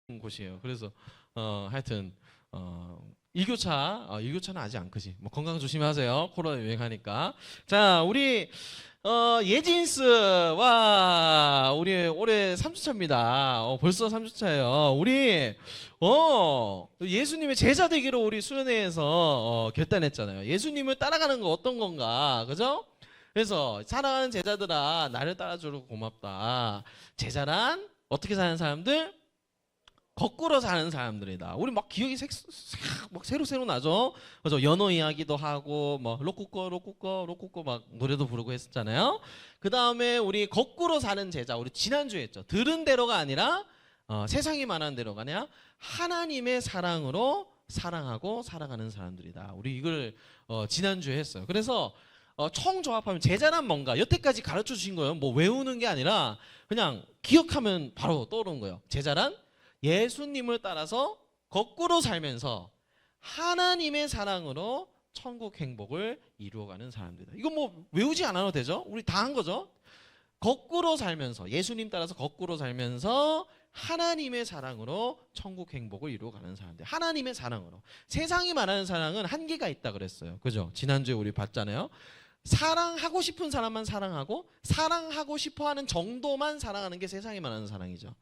곳이에요. 그래서 하여튼 일교차는 아직 안 크지. 뭐 건강 조심하세요. 코로나 유행하니까. 자, 우리 예진스와 우리 올해 3주차입니다. 벌써 3주차예요. 우리 예수님의 제자 되기로 우리 수련회에서 결단했잖아요. 예수님을 따라가는 거 어떤 건가, 그죠? 그래서 사랑하는 제자들아, 나를 따라줘서 고맙다. 제자란 어떻게 사는 사람들? 거꾸로 사는 사람들이다. 우리 막 기억이 막 새로 나죠. 그래서 연어 이야기도 하고 뭐 로꾸꺼 막 노래도 부르고 했었잖아요. 그 다음에 우리 거꾸로 사는 제자, 우리 지난주에 했죠. 들은 대로가 아니라 세상이 말하는 대로가 아니라 하나님의 사랑으로 사랑하고 살아가는 사람들이다. 우리 이걸 지난주에 했어요. 그래서 총 조합하면 제자란 뭔가 여태까지 가르쳐 주신 거예요. 뭐 외우는 게 아니라 그냥 기억하면 바로 떠오르는 거예요. 제자란 예수님을 따라서 거꾸로 살면서 하나님의 사랑으로 천국 행복을 이루어가는 사람들이다. 이거 뭐 외우지 않아도 되죠? 우리 다 한 거죠? 거꾸로 살면서 예수님 따라서 거꾸로 살면서 하나님의 사랑으로 천국 행복을 이루어가는 사람들. 하나님의 사랑으로. 세상이 말하는 사랑은 한계가 있다 그랬어요. 그죠? 지난주에 우리 봤잖아요. 사랑하고 싶은 사람만 사랑하고 사랑하고 싶어하는 정도만 사랑하는 게 세상이 말하는 사랑이죠.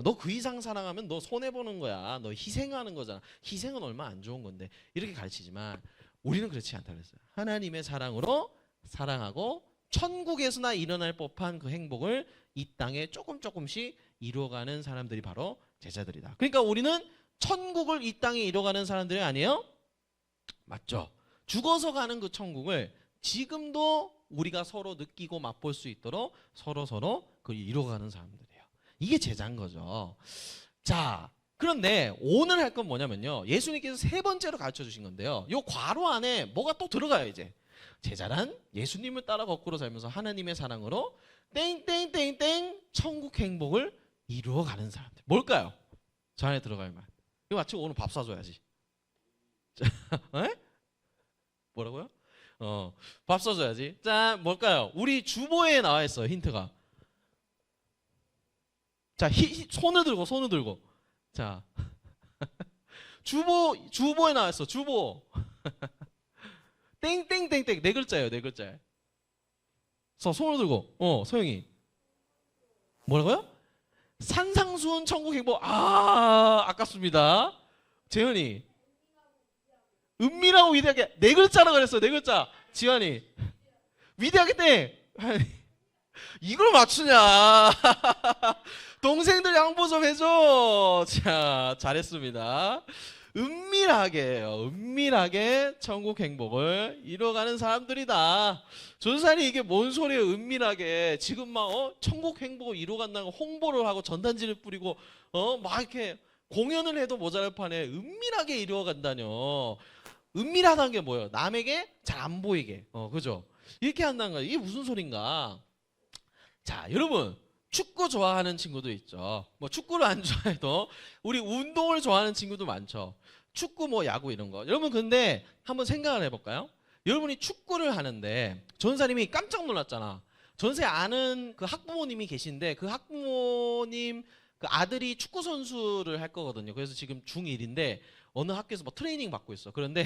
너 그 이상 사랑하면 너 손해보는 거야. 너 희생하는 거잖아. 희생은 얼마나 안 좋은 건데. 이렇게 가르치지만 우리는 그렇지 않다 그랬어요. 하나님의 사랑으로 사랑하고 천국에서나 일어날 법한 그 행복을 이 땅에 조금씩 이루어가는 사람들이 바로 제자들이다. 그러니까 우리는 천국을 이 땅에 이루어가는 사람들이 아니에요? 맞죠? 죽어서 가는 그 천국을 지금도 우리가 서로 느끼고 맛볼 수 있도록 서로 그걸 이루어가는 사람들. 이게 제자인 거죠. 자, 그런데 오늘 할 건 뭐냐면요. 예수님께서 세 번째로 가르쳐 주신 건데요. 요 괄호 안에 뭐가 또 들어가요, 이제. 제자란 예수님을 따라 거꾸로 살면서 하나님의 사랑으로 땡땡땡땡 천국 행복을 이루어가는 사람들. 뭘까요? 저 안에 들어갈 말. 이거 마치고 오늘 밥 사줘야지. 에? 뭐라고요? 밥 사줘야지. 자, 뭘까요? 우리 주보에 나와 있어요, 힌트가. 자, 손을 들고. 자, 주보에 나왔어. 주보. 땡땡땡땡 네 글자예요. 네 글자. 손을 들고. 소영이. 뭐라고요? 산상수훈 천국 행복. 아깝습니다. 재현이. 은밀하고 위대하게 네 글자라고 그랬어. 네 글자. 지환이. 위대하게 땡. 이걸 맞추냐? 동생들 양보 좀 해줘. 자, 잘했습니다. 은밀하게 천국 행복을 이뤄가는 사람들이다. 전사님 이게 뭔 소리예요? 은밀하게 지금 막 천국 행복을 이뤄간다고 홍보를 하고 전단지를 뿌리고 막 이렇게 공연을 해도 모자랄 판에 은밀하게 이루어간다뇨. 은밀하다는 게 뭐예요? 남에게 잘 안 보이게. 그죠? 이렇게 한다는 거예요. 이게 무슨 소린가? 자, 여러분 축구 좋아하는 친구도 있죠. 뭐 축구를 안 좋아해도 우리 운동을 좋아하는 친구도 많죠. 축구 뭐 야구 이런 거. 여러분 근데 한번 생각을 해볼까요? 여러분이 축구를 하는데 전사님이 깜짝 놀랐잖아. 전세 아는 그 학부모님이 계신데 그 학부모님 그 아들이 축구 선수를 할 거거든요. 그래서 지금 중1인데 어느 학교에서 뭐 트레이닝 받고 있어. 그런데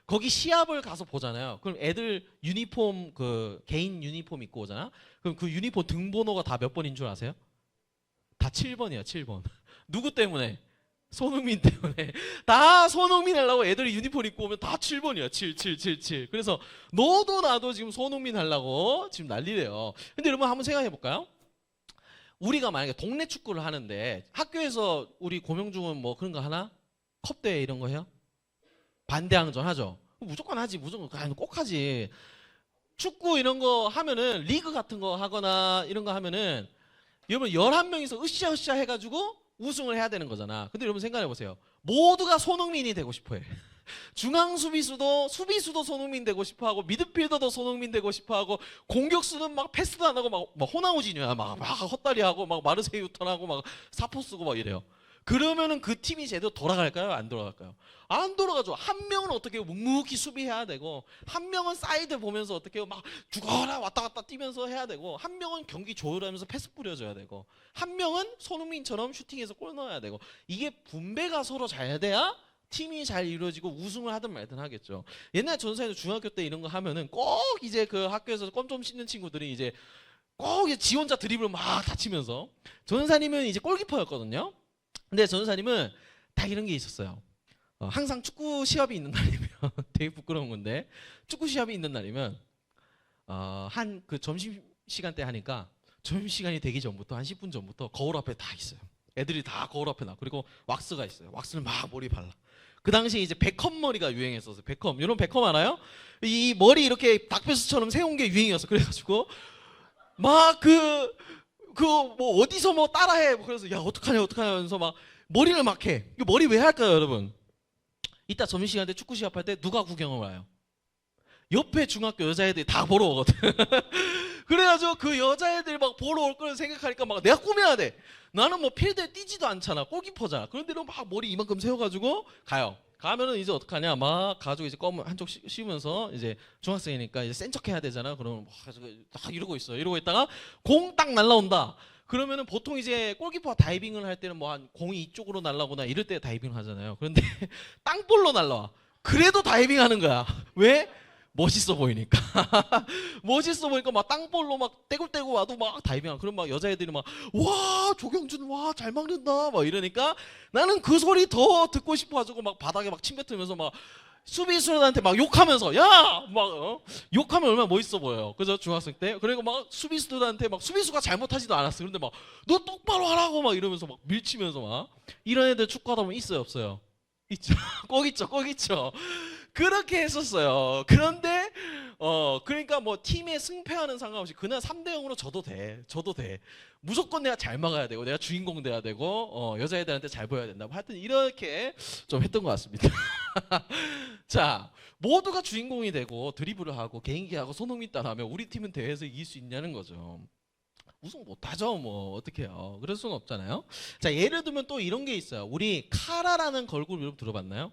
거기 시합을 가서 보잖아요. 그럼 애들 유니폼 그 개인 유니폼 입고 오잖아. 그럼 그 유니폼 등번호가 다 몇 번인 줄 아세요? 다 7번이야, 7번. 누구 때문에? 손흥민 때문에. 다 손흥민 하려고 애들이 유니폼 입고 오면 다 7번이야. 7. 그래서 너도 나도 지금 손흥민 하려고 지금 난리래요. 근데 여러분 한번 생각해 볼까요? 우리가 만약에 동네 축구를 하는데 학교에서 우리 고명중은 뭐 그런 거 하나? 컵대회 이런 거 해요? 반대항전 하죠? 무조건 하지. 무조건 꼭 하지. 축구 이런 거 하면은 리그 같은 거 하거나 이런 거 하면은 여러분 11명이서 으쌰으쌰 해가지고 우승을 해야 되는 거잖아. 근데 여러분 생각해 보세요. 모두가 손흥민이 되고 싶어 해. 중앙 수비수도 손흥민 되고 싶어 하고 미드필더도 손흥민 되고 싶어 하고 공격수는 막 패스도 안 하고 막 호나우지뉴야 막 헛다리 하고 막 마르세유 턴하고 막 사포 쓰고 막 이래요. 그러면은 그 팀이 제대로 돌아갈까요? 안 돌아갈까요? 안 돌아가죠. 한 명은 어떻게 묵묵히 수비해야 되고, 한 명은 사이드 보면서 어떻게 막 죽어라 왔다 갔다 뛰면서 해야 되고, 한 명은 경기 조율하면서 패스 뿌려줘야 되고, 한 명은 손흥민처럼 슈팅해서 골 넣어야 되고, 이게 분배가 서로 잘 돼야 팀이 잘 이루어지고 우승을 하든 말든 하겠죠. 옛날 전사에도 중학교 때 이런 거 하면은 꼭 이제 그 학교에서 껌 좀 씹는 친구들이 이제 꼭 이제 지 혼자 드리블 막 다치면서, 전사님은 이제 골키퍼였거든요. 근데 전사님은 다 이런 게 있었어요. 항상 축구 시합이 있는 날이면 되게 부끄러운 건데, 축구 시합이 있는 날이면 한 그 점심 시간 때 하니까 점심 시간이 되기 전부터 한 10분 전부터 거울 앞에 다 있어요. 애들이 다 거울 앞에 나. 그리고 왁스가 있어요. 왁스를 막 머리 발라. 그 당시에 이제 베컴 머리가 유행했었어요. 베컴. 이런 베컴 알아요? 이 머리 이렇게 닭뼈수처럼 세운 게 유행이었어. 그래가지고 막 그 뭐 어디서 뭐 따라해. 그래서 야 어떡하냐 하면서 막 머리를 막 해. 이거 머리 왜 할까요, 여러분? 이따 점심시간 때 축구 시합할 때 누가 구경을 와요? 옆에 중학교 여자애들이 다 보러 오거든. 그래가지고 그 여자애들이 막 보러 올 거를 생각하니까 막 내가 꾸며야 돼. 나는 뭐 필드에 뛰지도 않잖아. 골키퍼잖아. 그런데도 막 머리 이만큼 세워가지고 가요. 가면은 이제 어떡하냐, 막 가지고 이제 껌 한쪽 씌우면서, 이제 중학생이니까 이제 센 척해야 되잖아. 그러면 막 가지고 딱 이러고 있어. 이러고 있다가 공 딱 날라온다. 그러면은 보통 이제 골키퍼 다이빙을 할 때는 뭐 한 공이 이쪽으로 날라오거나 이럴 때 다이빙을 하잖아요. 그런데 땅볼로 날라와. 그래도 다이빙하는 거야. 왜? 멋있어 보이니까. 멋있어 보니까 막 땅볼로 막 떼굴떼굴 와도 막 다이빙하고. 그럼 막 여자애들이 막 와 조경준 와 잘 막는다 막 이러니까 나는 그 소리 더 듣고 싶어가지고 막 바닥에 막 침 뱉으면서 막 수비수들한테 막 욕하면서 야 막 욕하면 얼마나 멋있어 보여요. 그죠? 중학생 때. 그리고 막 수비수들한테 막, 수비수가 잘못하지도 않았어. 그런데 막 너 똑바로 하라고 막 이러면서 막 밀치면서 막. 이런 애들 축구하다 보면 있어요, 없어요? 있죠. 꼭 있죠, 꼭 있죠. 그렇게 했었어요. 그런데 그러니까 뭐 팀의 승패와는 상관없이 그날 3대 0으로 져도 돼. 져도 돼. 무조건 내가 잘 막아야 되고 내가 주인공 돼야 되고 여자애들한테 잘 보여야 된다고. 하여튼 이렇게 좀 했던 것 같습니다. 자, 모두가 주인공이 되고 드리블을 하고 개인기 하고 손흥민 따라하면 우리 팀은 대회에서 이길 수 있냐는 거죠. 우승 못하죠. 뭐 어떡해요. 그럴 수는 없잖아요. 자, 예를 들면 또 이런 게 있어요. 우리 카라라는 걸그룹 여러분 들어봤나요?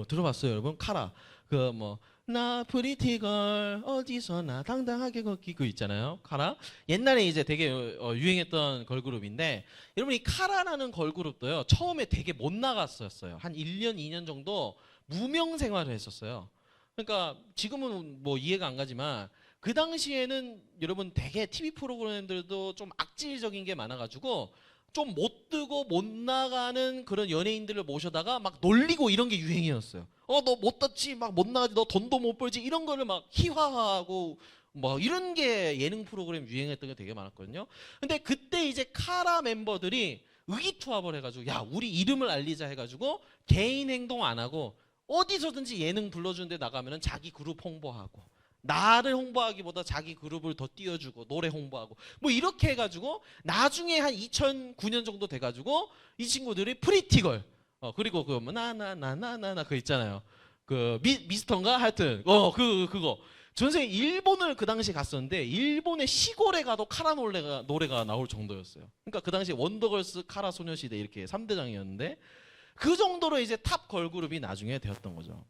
들어봤어요, 여러분? 카라. 그 뭐 나 프리티걸 어디서나 당당하게 걷기 그 있잖아요. 카라. 옛날에 이제 되게 유행했던 걸그룹인데, 여러분 이 카라라는 걸그룹도요. 처음에 되게 못 나갔었어요. 한 1년, 2년 정도 무명 생활을 했었어요. 그러니까 지금은 뭐 이해가 안 가지만 그 당시에는 여러분 되게 TV 프로그램들도 좀 악질적인 게 많아가지고 좀 못 뜨고 못 나가는 그런 연예인들을 모셔다가 막 놀리고 이런 게 유행이었어요. 너 못 떴지, 막 못 나가지, 너 돈도 못 벌지, 이런 거를 막 희화화하고 뭐 이런 게 예능 프로그램 유행했던 게 되게 많았거든요. 근데 그때 이제 카라 멤버들이 의기투합을 해가지고 야 우리 이름을 알리자 해가지고 개인 행동 안 하고 어디서든지 예능 불러주는데 나가면은 자기 그룹 홍보하고, 나를 홍보하기보다 자기 그룹을 더 띄워주고 노래 홍보하고 뭐 이렇게 해가지고 나중에 한 2009년 정도 돼가지고 이 친구들이 프리티걸 그리고 그 뭐 나나나나나나 그 있잖아요. 그 미스터인가 하여튼 그거 전생 일본을 그 당시에 갔었는데 일본의 시골에 가도 카라 노래가 나올 정도였어요. 그러니까 그 당시에 원더걸스, 카라 소녀시대 이렇게 3대장이었는데 그 정도로 이제 탑 걸그룹이 나중에 되었던 거죠.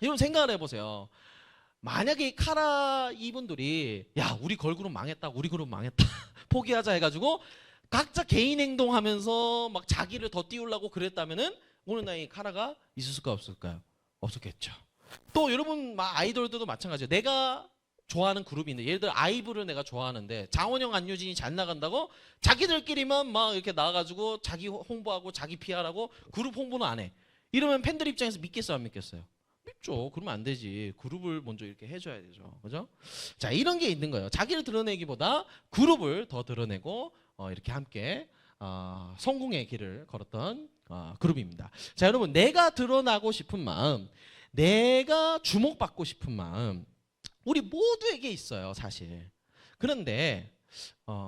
여러분 생각을 해보세요. 만약에 이 카라 이분들이 야 우리 걸그룹 망했다, 우리 그룹 망했다 포기하자 해가지고 각자 개인 행동하면서 막 자기를 더 띄우려고 그랬다면은 오늘 나이 카라가 있을까 없을까요? 없었겠죠. 또 여러분 막 아이돌들도 마찬가지예요. 내가 좋아하는 그룹인데 예를 들어 아이브를 내가 좋아하는데 장원영, 안유진이 잘 나간다고 자기들끼리만 막 이렇게 나와가지고 자기 홍보하고 자기 PR하고 그룹 홍보는 안 해. 이러면 팬들 입장에서 믿겠어요, 안 믿겠어요? 믿죠. 그러면 안 되지. 그룹을 먼저 이렇게 해줘야 되죠. 그죠? 자, 이런 게 있는 거예요. 자기를 드러내기보다 그룹을 더 드러내고 이렇게 함께 성공의 길을 걸었던 그룹입니다. 자, 여러분 내가 드러나고 싶은 마음, 내가 주목받고 싶은 마음, 우리 모두에게 있어요, 사실. 그런데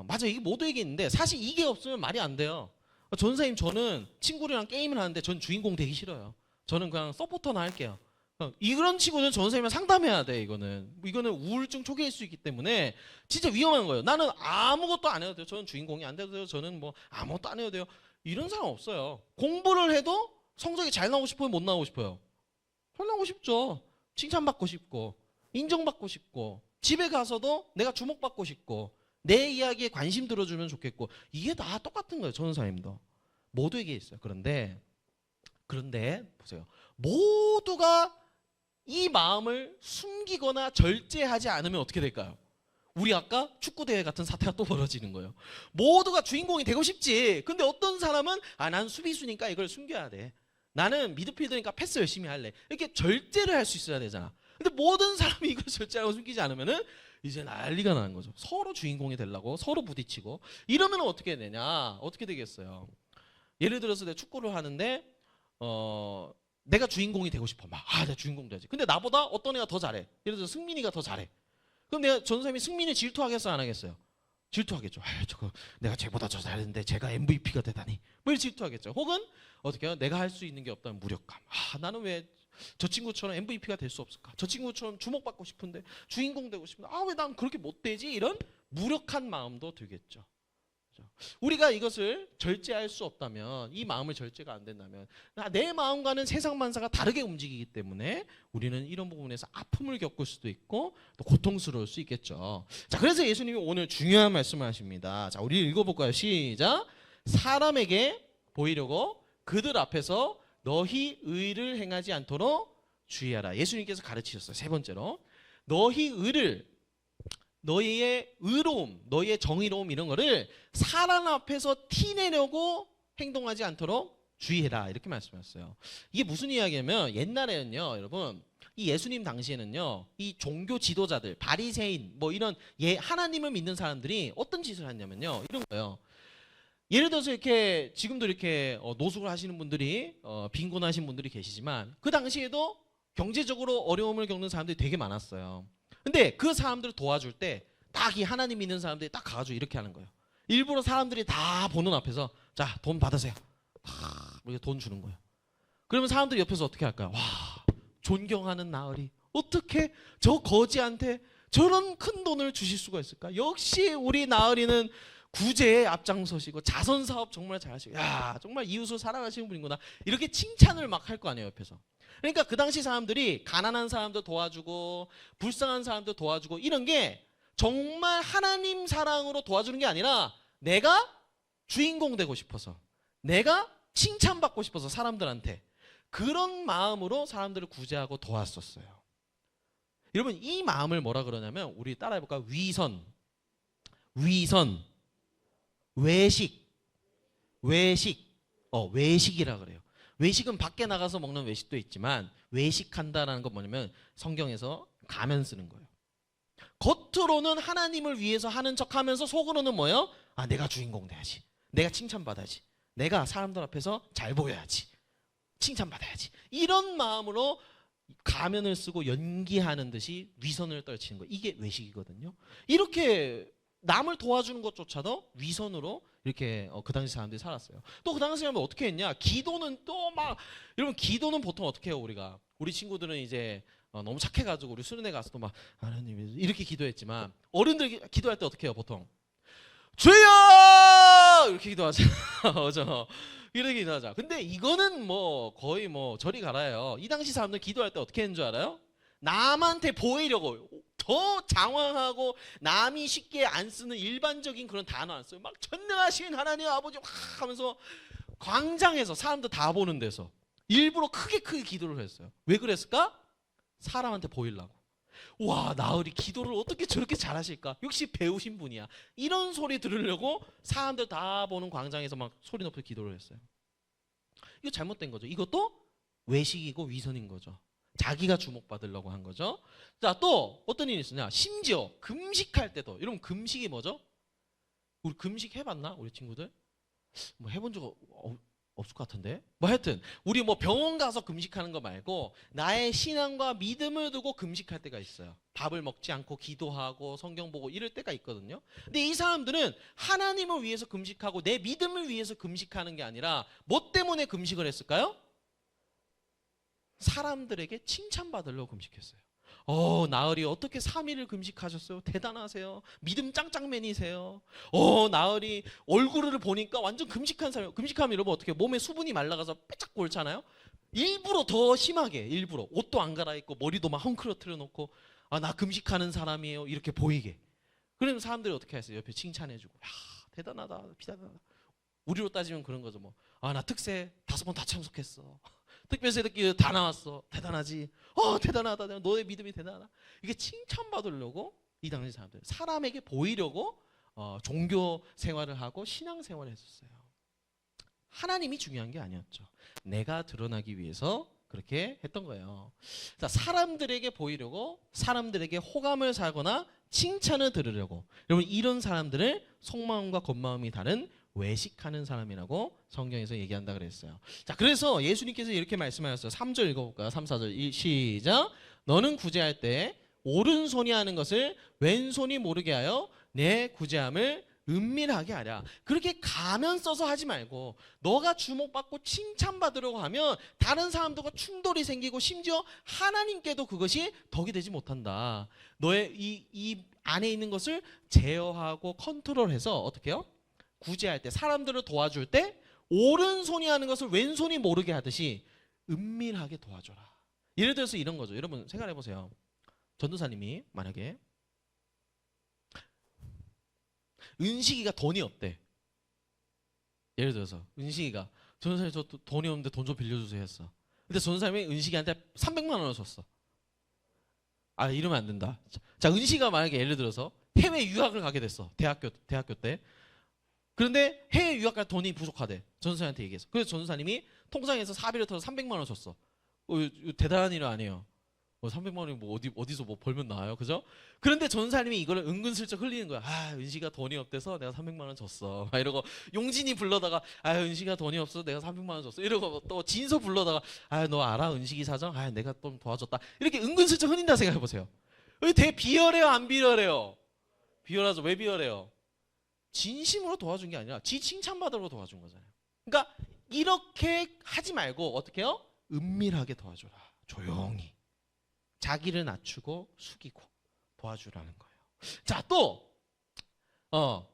맞아, 이게 모두에게 있는데 사실 이게 없으면 말이 안 돼요. 전사님, 저는 친구들이랑 게임을 하는데 전 주인공 되기 싫어요. 저는 그냥 서포터나 할게요. 이런 친구는 전사님은 상담해야 돼. 이거는 우울증 초기일 수 있기 때문에 진짜 위험한 거예요. 나는 아무것도 안 해도 돼요. 저는 주인공이 안 돼도 돼요. 저는 뭐 아무것도 안 해도 돼요. 이런 사람 없어요. 공부를 해도 성적이 잘 나오고 싶어요, 못 나오고 싶어요? 잘 나오고 싶죠. 칭찬받고 싶고 인정받고 싶고 집에 가서도 내가 주목받고 싶고 내 이야기에 관심 들어주면 좋겠고 이게 다 똑같은 거예요. 전도사님도 모두에게 있어요. 그런데 보세요. 모두가 이 마음을 숨기거나 절제하지 않으면 어떻게 될까요? 우리 아까 축구대회 같은 사태가 또 벌어지는 거예요. 모두가 주인공이 되고 싶지. 근데 어떤 사람은 난 수비수니까 이걸 숨겨야 돼. 나는 미드필더니까 패스 열심히 할래. 이렇게 절제를 할 수 있어야 되잖아. 근데 모든 사람이 이걸 절제하고 숨기지 않으면은 이제 난리가 나는 거죠. 서로 주인공이 되려고 서로 부딪히고 이러면 어떻게 되냐? 어떻게 되겠어요? 예를 들어서 내가 축구를 하는데 내가 주인공이 되고 싶어. 내가 주인공 돼야지. 근데 나보다 어떤 애가 더 잘해. 예를 들어서 승민이가 더 잘해. 그럼 내가 전선생님이 승민이 질투하겠어요, 안 하겠어요? 질투하겠죠. 저거 내가 쟤보다 더 잘했는데 제가 MVP가 되다니. 뭐 질투하겠죠. 혹은 어떻게 해요? 내가 할 수 있는 게 없다는 무력감. 나는 왜 저 친구처럼 MVP가 될 수 없을까? 저 친구처럼 주목받고 싶은데 주인공 되고 싶은데 왜 난 그렇게 못 되지? 이런 무력한 마음도 들겠죠. 우리가 이것을 절제할 수 없다면 이 마음을 절제가 안 된다면 내 마음과는 세상 만사가 다르게 움직이기 때문에 우리는 이런 부분에서 아픔을 겪을 수도 있고 또 고통스러울 수 있겠죠. 자, 그래서 예수님이 오늘 중요한 말씀을 하십니다. 자, 우리 읽어볼까요? 시작. 사람에게 보이려고 그들 앞에서 너희 의를 행하지 않도록 주의하라. 예수님께서 가르치셨어요. 세 번째로 너희 의를 너희의 의로움, 너희의 정의로움 이런 거를 사람 앞에서 티내려고 행동하지 않도록 주의해라. 이렇게 말씀하셨어요. 이게 무슨 이야기냐면 옛날에는요, 여러분, 이 예수님 당시에는요, 이 종교 지도자들, 바리새인, 뭐 이런 하나님을 믿는 사람들이 어떤 짓을 했냐면요, 이런 거예요. 예를 들어서 이렇게 지금도 이렇게 노숙을 하시는 분들이 빈곤하신 분들이 계시지만 그 당시에도 경제적으로 어려움을 겪는 사람들이 되게 많았어요. 근데 그 사람들을 도와줄 때 딱 이 하나님 믿는 사람들이 딱 가가지고 이렇게 하는 거예요. 일부러 사람들이 다 보는 앞에서 자, 돈 받으세요. 이렇게 돈 주는 거예요. 그러면 사람들이 옆에서 어떻게 할까요? 존경하는 나으리 어떻게 저 거지한테 저런 큰 돈을 주실 수가 있을까? 역시 우리 나으리는 구제에 앞장서시고 자선사업 정말 잘하시고 정말 이웃을 사랑하시는 분이구나. 이렇게 칭찬을 막 할 거 아니에요, 옆에서. 그러니까 그 당시 사람들이 가난한 사람도 도와주고 불쌍한 사람도 도와주고 이런 게 정말 하나님 사랑으로 도와주는 게 아니라 내가 주인공 되고 싶어서 내가 칭찬받고 싶어서 사람들한테 그런 마음으로 사람들을 구제하고 도왔었어요. 여러분 이 마음을 뭐라 그러냐면 우리 따라해볼까요? 위선, 외식이라 그래요. 외식은 밖에 나가서 먹는 외식도 있지만 외식한다라는 건 뭐냐면 성경에서 가면 쓰는 거예요. 겉으로는 하나님을 위해서 하는 척하면서 속으로는 뭐예요? 내가 주인공 돼야지. 내가 칭찬받아야지. 내가 사람들 앞에서 잘 보여야지. 칭찬받아야지. 이런 마음으로 가면을 쓰고 연기하는 듯이 위선을 떨치는 거예요. 이게 외식이거든요. 이렇게 남을 도와주는 것조차도 위선으로 이렇게 그 당시 사람들이 살았어요. 또 그 당시 사람들 어떻게 했냐? 기도는 또 막 여러분 기도는 보통 어떻게 해요? 우리 친구들은 이제 너무 착해가지고 우리 수련회 가서도 막 하나님 이렇게 기도했지만 어른들 기도할 때 어떻게 해요? 보통 주여 이렇게 기도하잖아. 그죠? 이렇게 기도하자. 근데 이거는 뭐 거의 뭐 저리 가라요. 이 당시 사람들 기도할 때 어떻게 했는 줄 알아요? 남한테 보이려고 더 장황하고 남이 쉽게 안 쓰는 일반적인 그런 단어 안 써요. 막 전능하신 하나님 아버지 하면서 광장에서 사람들 다 보는 데서 일부러 크게 기도를 했어요. 왜 그랬을까? 사람한테 보이려고. 나으리 기도를 어떻게 저렇게 잘하실까? 역시 배우신 분이야. 이런 소리 들으려고 사람들 다 보는 광장에서 막 소리 높여 기도를 했어요. 이거 잘못된 거죠. 이것도 외식이고 위선인 거죠. 자기가 주목받으려고 한 거죠. 자, 또 어떤 일이 있으냐? 심지어 금식할 때도. 여러분 금식이 뭐죠? 우리 금식 해봤나? 우리 친구들? 뭐 해본 적 없을 것 같은데? 뭐 하여튼 우리 뭐 병원 가서 금식하는 거 말고 나의 신앙과 믿음을 두고 금식할 때가 있어요. 밥을 먹지 않고 기도하고 성경 보고 이럴 때가 있거든요. 근데 이 사람들은 하나님을 위해서 금식하고 내 믿음을 위해서 금식하는 게 아니라 뭐 때문에 금식을 했을까요? 사람들에게 칭찬받으려고 금식했어요. 나으리 어떻게 3일을 금식하셨어요? 대단하세요. 믿음 짱짱맨이세요. 나으리 얼굴을 보니까 완전 금식한 사람. 금식하면 여러분 어떻게 해요? 몸에 수분이 말라가서 빼짝 꼴잖아요. 일부러 더 심하게 일부러 옷도 안 갈아입고 머리도 막 헝클어뜨려 놓고 나 금식하는 사람이에요. 이렇게 보이게. 그러면 사람들이 어떻게 하세요? 옆에 칭찬해주고 야 대단하다 대단하다. 우리로 따지면 그런 거죠. 뭐 나 특세 5번 다 참석했어. 특별세 듣기 다 나왔어. 대단하지. 대단하다. 너의 믿음이 대단하다. 이게 칭찬받으려고 이 당시 사람들 사람에게 보이려고 종교 생활을 하고 신앙 생활을 했었어요. 하나님이 중요한 게 아니었죠. 내가 드러나기 위해서 그렇게 했던 거예요. 자, 사람들에게 보이려고 사람들에게 호감을 사거나 칭찬을 들으려고 여러분 이런 사람들을 속마음과 겉마음이 다른 외식하는 사람이라고 성경에서 얘기한다 그랬어요. 자, 그래서 예수님께서 이렇게 말씀하셨어요. 3절 읽어볼까요? 3, 4절 시작. 너는 구제할 때 오른손이 하는 것을 왼손이 모르게 하여 내 구제함을 은밀하게 하랴. 그렇게 가면 써서 하지 말고 너가 주목받고 칭찬받으려고 하면 다른 사람들과 충돌이 생기고 심지어 하나님께도 그것이 덕이 되지 못한다. 너의 이 안에 있는 것을 제어하고 컨트롤해서 어떻게 해요? 구제할 때 사람들을 도와줄 때 오른손이 하는 것을 왼손이 모르게 하듯이 은밀하게 도와줘라. 예를 들어서 이런 거죠. 여러분 생각해 보세요. 전도사님이 만약에 은식이가 돈이 없대. 예를 들어서 은식이가 전도사님 저 돈이 없는데 돈 좀 빌려주세요 했어. 근데 전도사님이 은식이한테 300만 원을 줬어. 이러면 안 된다. 자, 은식이가 만약에 예를 들어서 해외 유학을 가게 됐어. 대학교 때. 그런데 해외 유학 갈 돈이 부족하대. 전도사님한테 얘기했어. 그래서 전도사님이 통장에서 사비를 터서 300만 원 줬어. 이거 대단한 일 아니에요. 300만 원이 뭐 어디서 뭐 벌면 나와요, 그죠? 그런데 전도사님이 이거를 은근슬쩍 흘리는 거야. 은식이가 돈이 없대서 내가 300만 원 줬어. 막 이러고 용진이 불러다가 은식이가 돈이 없어서 내가 300만 원 줬어. 이러고 또 진서 불러다가 너 알아 은식이 사정? 내가 좀 도와줬다. 이렇게 은근슬쩍 흘린다 생각해 보세요. 되게 비열해요, 안 비열해요? 비열하죠. 왜 비열해요? 진심으로 도와준 게 아니라 지 칭찬받으러 도와준 거잖아요. 그러니까 이렇게 하지 말고 어떻게 해요? 은밀하게 도와줘라. 조용히. 자기를 낮추고 숙이고 도와주라는 거예요. 자, 또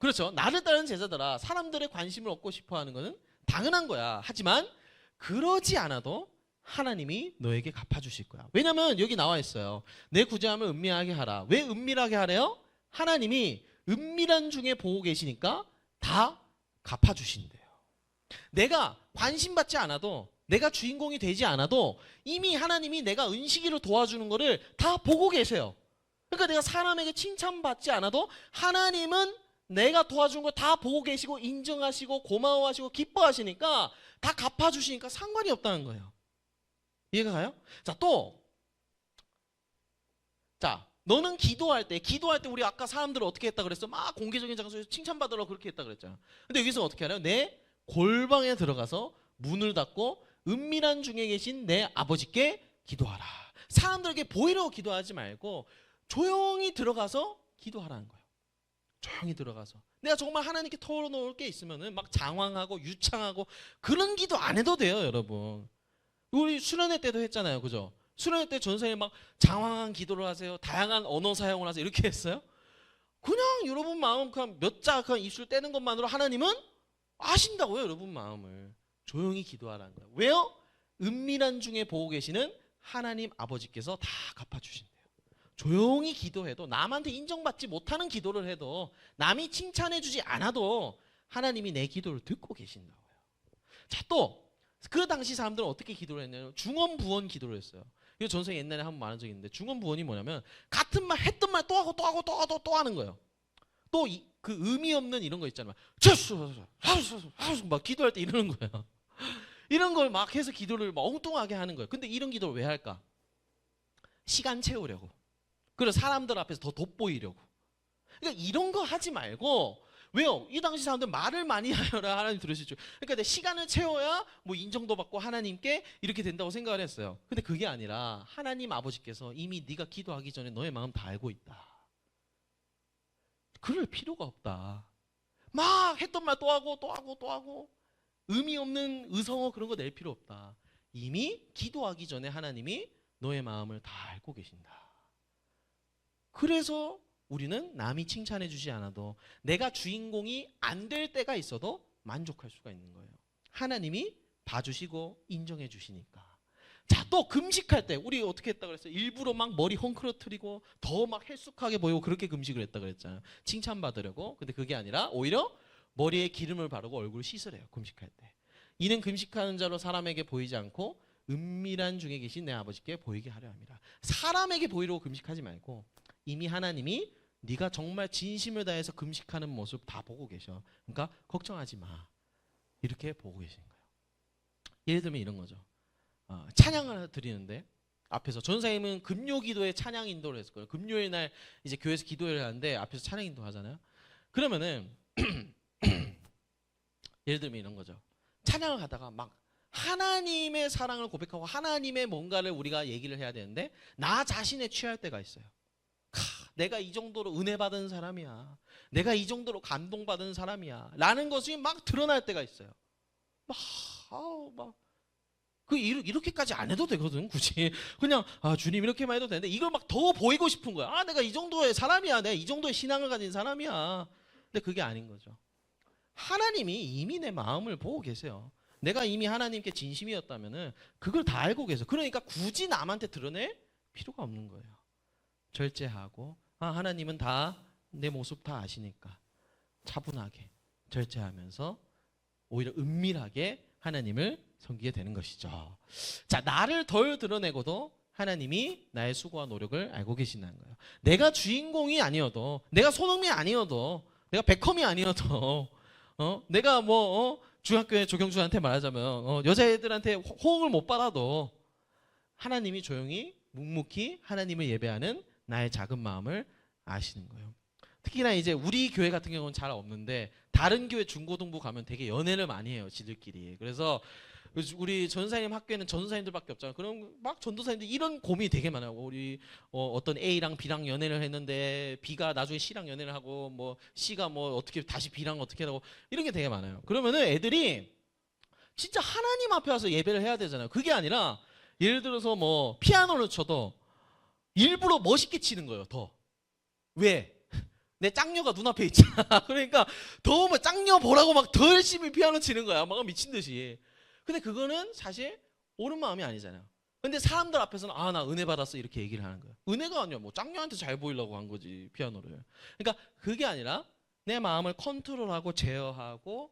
그렇죠. 나를 따르는 제자들아 사람들의 관심을 얻고 싶어 하는 것은 당연한 거야. 하지만 그러지 않아도 하나님이 너에게 갚아주실 거야. 왜냐하면 여기 나와 있어요. 내 구제함을 은밀하게 하라. 왜 은밀하게 하래요? 하나님이 은밀한 중에 보고 계시니까 다 갚아주신대요. 내가 관심 받지 않아도 내가 주인공이 되지 않아도 이미 하나님이 내가 은식이를 도와주는 거를 다 보고 계세요. 그러니까 내가 사람에게 칭찬받지 않아도 하나님은 내가 도와준 거 다 보고 계시고 인정하시고 고마워하시고 기뻐하시니까 다 갚아주시니까 상관이 없다는 거예요. 이해가 가요? 자, 너는 기도할 때 우리 아까 사람들을 어떻게 했다 그랬어? 막 공개적인 장소에서 칭찬받으라고 그렇게 했다 그랬잖아. 근데 여기서 어떻게 하나요? 내 골방에 들어가서 문을 닫고 은밀한 중에 계신 내 아버지께 기도하라. 사람들에게 보이려고 기도하지 말고 조용히 들어가서 기도하라는 거예요. 조용히 들어가서. 내가 정말 하나님께 털어놓을 게 있으면은 막 장황하고 유창하고 그런 기도 안 해도 돼요, 여러분. 우리 수련회 때도 했잖아요, 그죠? 수련회 때 전사님 막 장황한 기도를 하세요. 다양한 언어 사용을 하세요. 이렇게 했어요? 그냥 여러분 마음 그냥 몇 자 그냥 입술 떼는 것만으로 하나님은 아신다고요, 여러분 마음을. 조용히 기도하라는 거예요. 왜요? 은밀한 중에 보고 계시는 하나님 아버지께서 다 갚아주신대요. 조용히 기도해도 남한테 인정받지 못하는 기도를 해도 남이 칭찬해주지 않아도 하나님이 내 기도를 듣고 계신다고요. 자, 또 그 당시 사람들은 어떻게 기도를 했냐면 중언부언 기도를 했어요. 이거 전생에 옛날에 한번 말한 적이 있는데 중언부언이 뭐냐면 같은 말 했던 말 또 하고 또 하고 또 하고 또 하는 거예요. 또 그 의미 없는 이런 거 있잖아요. 막 기도할 때 이러는 거예요. 이런 걸 막 해서 기도를 막 엉뚱하게 하는 거예요. 근데 이런 기도를 왜 할까? 시간 채우려고. 그래서 사람들 앞에서 더 돋보이려고. 그러니까 이런 거 하지 말고 왜요? 이 당시 사람들 말을 많이 하여라 하나님 들으시죠. 그러니까 내 시간을 채워야 뭐 인정도 받고 하나님께 이렇게 된다고 생각을 했어요. 근데 그게 아니라 하나님 아버지께서 이미 네가 기도하기 전에 너의 마음 다 알고 있다. 그럴 필요가 없다. 막 했던 말 또 하고 또 하고 또 하고 의미 없는 의성어 그런 거 낼 필요 없다. 이미 기도하기 전에 하나님이 너의 마음을 다 알고 계신다. 그래서 우리는 남이 칭찬해 주지 않아도 내가 주인공이 안 될 때가 있어도 만족할 수가 있는 거예요. 하나님이 봐주시고 인정해 주시니까. 자, 또 금식할 때 우리 어떻게 했다 그랬어요? 일부러 막 머리 헝클어뜨리고 더 막 헬쑥하게 보이고 그렇게 금식을 했다 그랬잖아요. 칭찬받으려고. 근데 그게 아니라 오히려 머리에 기름을 바르고 얼굴을 씻으래요. 금식할 때. 이는 금식하는 자로 사람에게 보이지 않고 은밀한 중에 계신 내 아버지께 보이게 하려 합니다. 사람에게 보이려고 금식하지 말고 이미 하나님이 네가 정말 진심을 다해서 금식하는 모습 다 보고 계셔. 그러니까 걱정하지 마. 이렇게 보고 계신 거예요. 예를 들면 이런 거죠. 찬양을 드리는데 앞에서 전사님은 금요 기도에 찬양 인도를 했을 거예요. 금요일 날 이제 교회에서 기도를 하는데 앞에서 찬양 인도 하잖아요. 그러면은 예를 들면 이런 거죠. 찬양을 하다가 막 하나님의 사랑을 고백하고 하나님의 뭔가를 우리가 얘기를 해야 되는데 나 자신에 취할 때가 있어요. 내가 이 정도로 은혜 받은 사람이야. 내가 이 정도로 감동받은 사람이야. 라는 것이 막 드러날 때가 있어요. 이렇게까지 안 해도 되거든, 굳이. 그냥, 주님 이렇게만 해도 되는데, 이걸 막 더 보이고 싶은 거야. 내가 이 정도의 사람이야. 내가 이 정도의 신앙을 가진 사람이야. 근데 그게 아닌 거죠. 하나님이 이미 내 마음을 보고 계세요. 내가 이미 하나님께 진심이었다면은, 그걸 다 알고 계세요. 그러니까 굳이 남한테 드러낼 필요가 없는 거예요. 절제하고, 하나님은 다 내 모습 다 아시니까. 차분하게, 절제하면서, 오히려 은밀하게 하나님을 섬기게 되는 것이죠. 자, 나를 덜 드러내고도 하나님이 나의 수고와 노력을 알고 계신다는 거예요. 내가 주인공이 아니어도, 내가 손흥민이 아니어도, 내가 베컴이 아니어도, 내가 중학교에 조경주한테 말하자면 여자애들한테 호응을 못 받아도 하나님이 조용히 묵묵히 하나님을 예배하는 나의 작은 마음을 아시는 거예요. 특히나 이제 우리 교회 같은 경우는 잘 없는데 다른 교회 중고등부 가면 되게 연애를 많이 해요, 지들끼리. 그래서 우리 전사님 학교에는 전도사님들밖에 없잖아요. 그럼 막 전도사님들 이런 고민이 되게 많아요. 우리 어떤 A랑 B랑 연애를 했는데 B가 나중에 C랑 연애를 하고 뭐 C가 뭐 어떻게 다시 B랑 어떻게 하고 이런 게 되게 많아요. 그러면은 애들이 진짜 하나님 앞에 와서 예배를 해야 되잖아요. 그게 아니라 예를 들어서 뭐 피아노를 쳐도 일부러 멋있게 치는 거예요. 더. 왜? 내 짱녀가 눈앞에 있잖아. 그러니까 더 뭐 짱녀 보라고 막 더 열심히 피아노 치는 거야. 막 미친 듯이. 근데 그거는 사실 옳은 마음이 아니잖아요. 근데 사람들 앞에서는 나 은혜 받았어 이렇게 얘기를 하는 거야. 은혜가 아니야. 뭐 짱녀한테 잘 보이려고 한 거지, 피아노를. 그러니까 그게 아니라 내 마음을 컨트롤하고 제어하고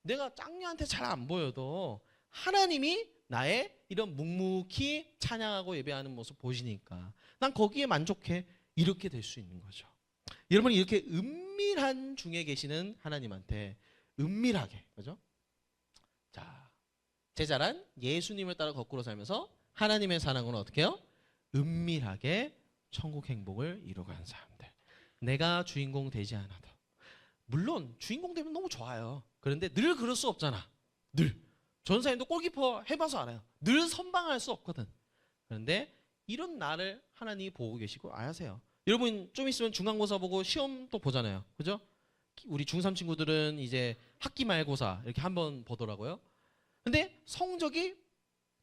내가 짱녀한테 잘 안 보여도 하나님이 나의 이런 묵묵히 찬양하고 예배하는 모습 보시니까 난 거기에 만족해. 이렇게 될 수 있는 거죠. 여러분, 이렇게 은밀한 중에 계시는 하나님한테 은밀하게, 그죠? 자, 제자란 예수님을 따라 거꾸로 살면서 하나님의 사랑으로 어떻게 해요? 은밀하게 천국 행복을 이루어가는 사람들. 내가 주인공 되지 않아도. 물론 주인공 되면 너무 좋아요. 그런데 늘 그럴 수 없잖아. 늘. 전사님도 골키퍼 해봐서 알아요. 늘 선방할 수 없거든. 그런데 이런 나를 하나님이 보고 계시고 아세요. 여러분 좀 있으면 중간고사 보고 시험도 보잖아요. 그죠? 우리 중3 친구들은 이제 학기 말고사 이렇게 한번 보더라고요. 근데 성적이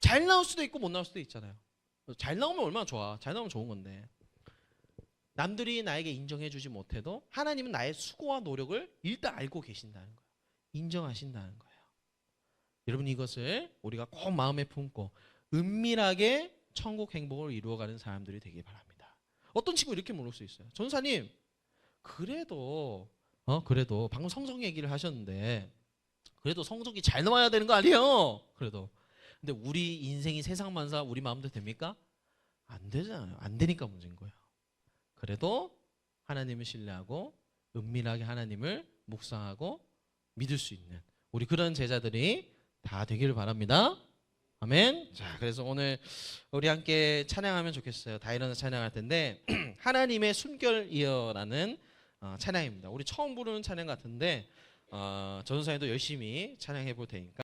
잘 나올 수도 있고 못 나올 수도 있잖아요. 잘 나오면 얼마나 좋아. 잘 나오면 좋은 건데. 남들이 나에게 인정해 주지 못해도 하나님은 나의 수고와 노력을 일단 알고 계신다는 거예요. 인정하신다는 거예요. 여러분, 이것을 우리가 꼭 마음에 품고 은밀하게 천국 행복을 이루어가는 사람들이 되길 바랍니다. 어떤 친구 이렇게 물을 수 있어요. 전사님, 그래도 방금 성적 얘기를 하셨는데 그래도 성적이 잘 나와야 되는 거 아니에요? 그래도. 근데 우리 인생이 세상만사 우리 마음대로 됩니까? 안 되잖아요. 안 되니까 문제인 거예요. 그래도 하나님을 신뢰하고 은밀하게 하나님을 묵상하고 믿을 수 있는 우리 그런 제자들이 다 되기를 바랍니다. 아멘. 자, 그래서 오늘 우리 함께 찬양하면 좋겠어요. 다 일어나서 찬양할 텐데 하나님의 숨결이여라는 찬양입니다. 우리 처음 부르는 찬양 같은데 전도사님도 열심히 찬양해 볼 테니까